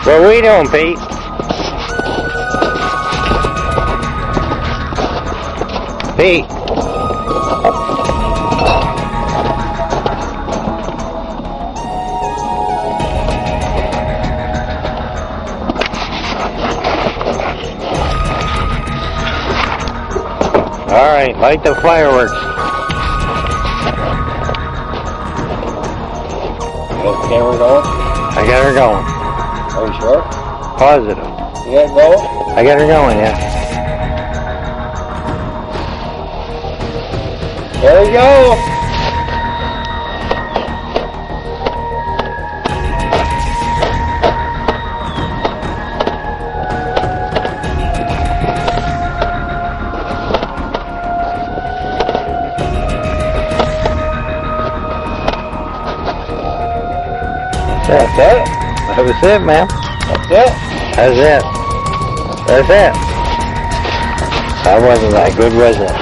What are we doing, Pete? Pete. All right, light the fireworks. You got the camera going? I got her going. Are you sure? Positive. You got it going? I got her going, yeah. There we go! That's it. That was it, man. That's it? That's it. That's it. That wasn't that good, was it?